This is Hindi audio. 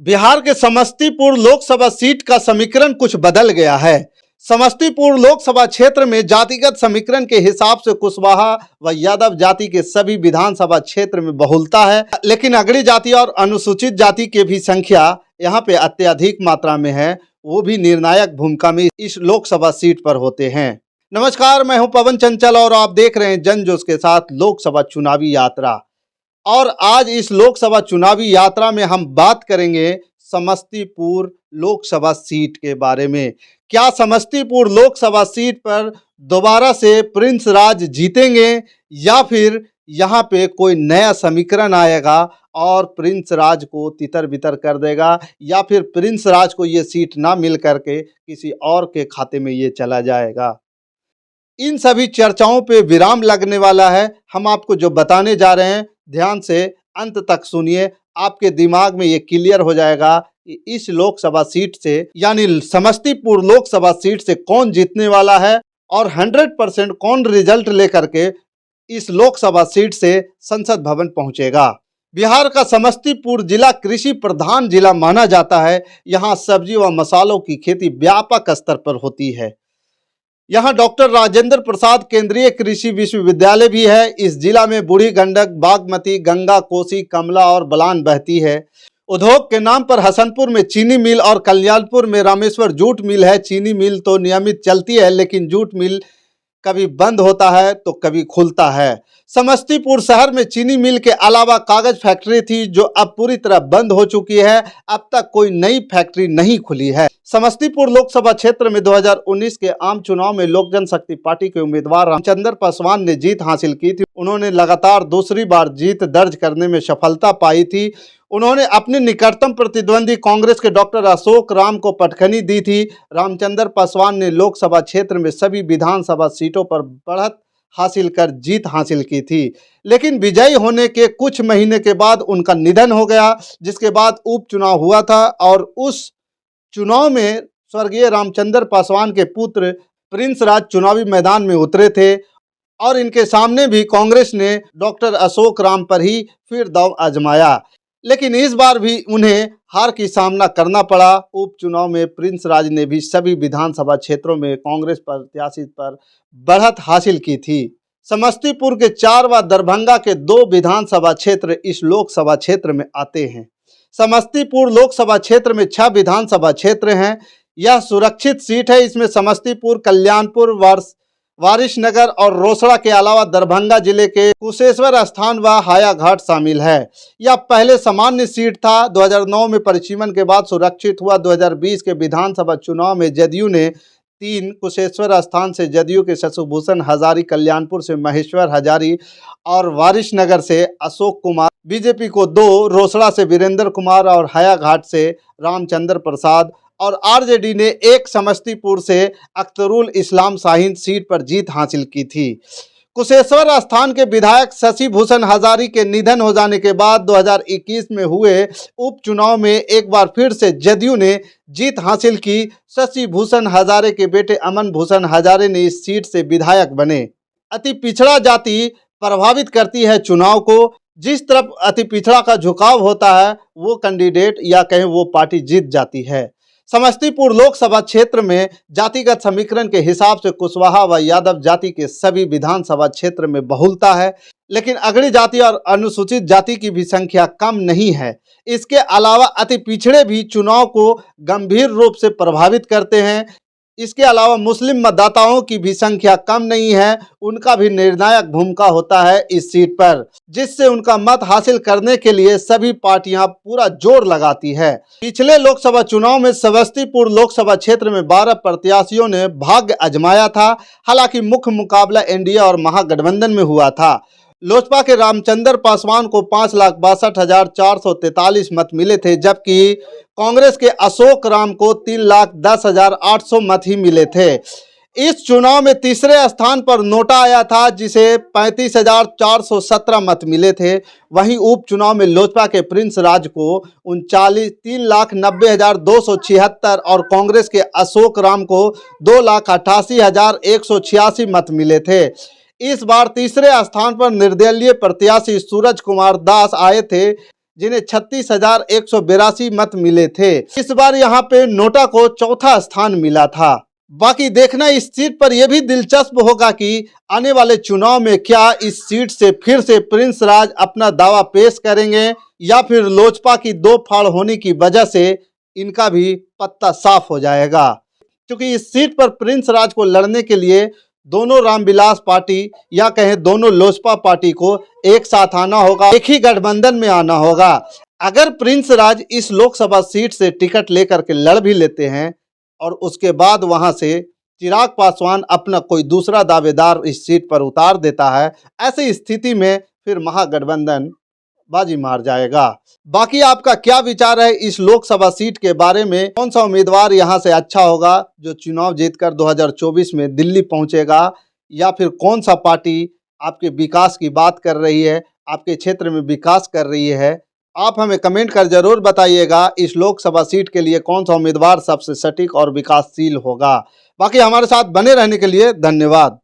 बिहार के समस्तीपुर लोकसभा सीट का समीकरण कुछ बदल गया है। समस्तीपुर लोकसभा क्षेत्र में जातिगत समीकरण के हिसाब से कुशवाहा व यादव जाति के सभी विधानसभा क्षेत्र में बहुलता है, लेकिन अगड़ी जाति और अनुसूचित जाति के भी संख्या यहाँ पे अत्यधिक मात्रा में है। वो भी निर्णायक भूमिका में इस लोकसभा सीट पर होते हैं। नमस्कार, मैं हूं पवन चंचल और आप देख रहे हैं जन जोश के साथ लोकसभा चुनावी यात्रा। और आज इस लोकसभा चुनावी यात्रा में हम बात करेंगे समस्तीपुर लोकसभा सीट के बारे में। क्या समस्तीपुर लोकसभा सीट पर दोबारा से प्रिंस राज जीतेंगे या फिर यहाँ पे कोई नया समीकरण आएगा और प्रिंस राज को तितर बितर कर देगा, या फिर प्रिंस राज को ये सीट ना मिल करके किसी और के खाते में ये चला जाएगा। इन सभी चर्चाओं पे विराम लगने वाला है। हम आपको जो बताने जा रहे हैं ध्यान से अंत तक सुनिए, आपके दिमाग में ये क्लियर हो जाएगा कि इस लोकसभा सीट से यानी समस्तीपुर लोकसभा सीट से कौन जीतने वाला है और 100% कौन रिजल्ट लेकर के इस लोकसभा सीट से संसद भवन पहुंचेगा। बिहार का समस्तीपुर जिला कृषि प्रधान जिला माना जाता है। यहाँ सब्जी व मसालों की खेती व्यापक स्तर पर होती है। यहाँ डॉक्टर राजेंद्र प्रसाद केंद्रीय कृषि विश्वविद्यालय भी है। इस जिला में बूढ़ी गंडक, बागमती, गंगा, कोसी, कमला और बलान बहती है। उद्योग के नाम पर हसनपुर में चीनी मिल और कल्याणपुर में रामेश्वर जूट मिल है। चीनी मिल तो नियमित चलती है, लेकिन जूट मिल कभी बंद होता है तो कभी खुलता है। समस्तीपुर शहर में चीनी मिल के अलावा कागज फैक्ट्री थी जो अब पूरी तरह बंद हो चुकी है। अब तक कोई नई फैक्ट्री नहीं खुली है। समस्तीपुर लोकसभा क्षेत्र में 2019 के आम चुनाव में लोक जनशक्ति पार्टी के उम्मीदवार रामचंद्र पासवान ने जीत हासिल की थी। उन्होंने लगातार दूसरी बार जीत दर्ज करने में सफलता पाई थी। उन्होंने अपने निकटतम प्रतिद्वंदी कांग्रेस के डॉक्टर अशोक राम को पटखनी दी थी। रामचंद्र पासवान ने लोकसभा क्षेत्र में सभी विधानसभा सीटों पर बढ़त हासिल कर जीत हासिल की थी, लेकिन विजयी होने के कुछ महीने के बाद उनका निधन हो गया, जिसके बाद उपचुनाव हुआ था और उस चुनाव में स्वर्गीय रामचंद्र पासवान के पुत्र प्रिंस राज चुनावी मैदान में उतरे थे और इनके सामने भी कांग्रेस ने डॉक्टर अशोक राम पर ही फिर दांव आजमाया, लेकिन इस बार भी उन्हें हार की सामना करना पड़ा। उपचुनाव में प्रिंस राज ने भी सभी विधानसभा क्षेत्रों में कांग्रेस प्रत्याशी पर बढ़त हासिल की थी। समस्तीपुर के 4 व दरभंगा के 2 विधानसभा क्षेत्र इस लोकसभा क्षेत्र में आते हैं। समस्तीपुर लोकसभा क्षेत्र में 6 विधानसभा क्षेत्र हैं। यह सुरक्षित सीट है। इसमें समस्तीपुर, कल्याणपुर, वारिसनगर और रोसड़ा के अलावा दरभंगा जिले के कुशेश्वर स्थान व हायाघाट शामिल है। यह पहले सामान्य सीट था। 2009 में परिसीमन के बाद सुरक्षित हुआ। 2020 के विधानसभा चुनाव में जदयू ने 3, कुशेश्वर स्थान से जदयू के शशिभूषण हजारी, कल्याणपुर से महेश्वर हजारी और वारिसनगर से अशोक कुमार, बीजेपी को 2, रोसड़ा से वीरेंद्र कुमार और हायाघाट से रामचंद्र प्रसाद और आरजेडी ने 1 समस्तीपुर से अख्तरुल इस्लाम शाहीन सीट पर जीत हासिल की थी। कुशेश्वर स्थान के विधायक शशिभूषण हजारी के निधन हो जाने के बाद 2021 में हुए उपचुनाव में एक बार फिर से जदयू ने जीत हासिल की। शशिभूषण हजारे के बेटे अमन भूषण हजारे ने इस सीट से विधायक बने। अति पिछड़ा जाति प्रभावित करती है चुनाव को। जिस तरफ अति पिछड़ा का झुकाव होता है वो कैंडिडेट या कहें वो पार्टी जीत जाती है। समस्तीपुर लोकसभा क्षेत्र में जातिगत समीकरण के हिसाब से कुशवाहा व यादव जाति के सभी विधानसभा क्षेत्र में बहुलता है, लेकिन अगड़ी जाति और अनुसूचित जाति की भी संख्या कम नहीं है। इसके अलावा अति पिछड़े भी चुनाव को गंभीर रूप से प्रभावित करते हैं। इसके अलावा मुस्लिम मतदाताओं की भी संख्या कम नहीं है। उनका भी निर्णायक भूमिका होता है इस सीट पर, जिससे उनका मत हासिल करने के लिए सभी पार्टियां पूरा जोर लगाती है। पिछले लोकसभा चुनाव में समस्तीपुर लोकसभा क्षेत्र में 12 प्रत्याशियों ने भाग्य आजमाया था। हालांकि मुख्य मुकाबला एनडीए और महागठबंधन में हुआ था। लोजपा के रामचंद्र पासवान को 5,62,443 मत मिले थे, जबकि कांग्रेस के अशोक राम को 3,10,800 मत ही मिले थे। इस चुनाव में तीसरे स्थान पर नोटा आया था, जिसे 35,417 मत मिले थे। वहीं उपचुनाव में लोजपा के प्रिंस राज को 3,90,276 और कांग्रेस के अशोक राम को 2,88,186 मत मिले थे। इस बार तीसरे स्थान पर निर्दलीय प्रत्याशी सूरज कुमार दास आए थे, जिन्हें 36,182 मत मिले थे। इस बार यहाँ पे नोटा को चौथा स्थान मिला था। बाकी देखना इस सीट पर यह भी दिलचस्प होगा कि आने वाले चुनाव में क्या इस सीट से फिर से प्रिंस राज अपना दावा पेश करेंगे या फिर लोजपा की दो फाड़ होने की वजह से इनका भी पत्ता साफ हो जाएगा। क्योंकि इस सीट पर प्रिंस राज को लड़ने के लिए दोनों रामविलास पार्टी या कहें दोनों लोजपा पार्टी को एक साथ आना होगा, एक ही गठबंधन में आना होगा। अगर प्रिंस राज इस लोकसभा सीट से टिकट लेकर के लड़ भी लेते हैं और उसके बाद वहां से चिराग पासवान अपना कोई दूसरा दावेदार इस सीट पर उतार देता है, ऐसी स्थिति में फिर महागठबंधन बाजी मार जाएगा। बाकी आपका क्या विचार है इस लोकसभा सीट के बारे में? कौन सा उम्मीदवार यहां से अच्छा होगा जो चुनाव जीतकर 2024 में दिल्ली पहुंचेगा, या फिर कौन सा पार्टी आपके विकास की बात कर रही है, आपके क्षेत्र में विकास कर रही है? आप हमें कमेंट कर जरूर बताइएगा इस लोकसभा सीट के लिए कौन सा उम्मीदवार सबसे सटीक और विकासशील होगा। बाकी हमारे साथ बने रहने के लिए धन्यवाद।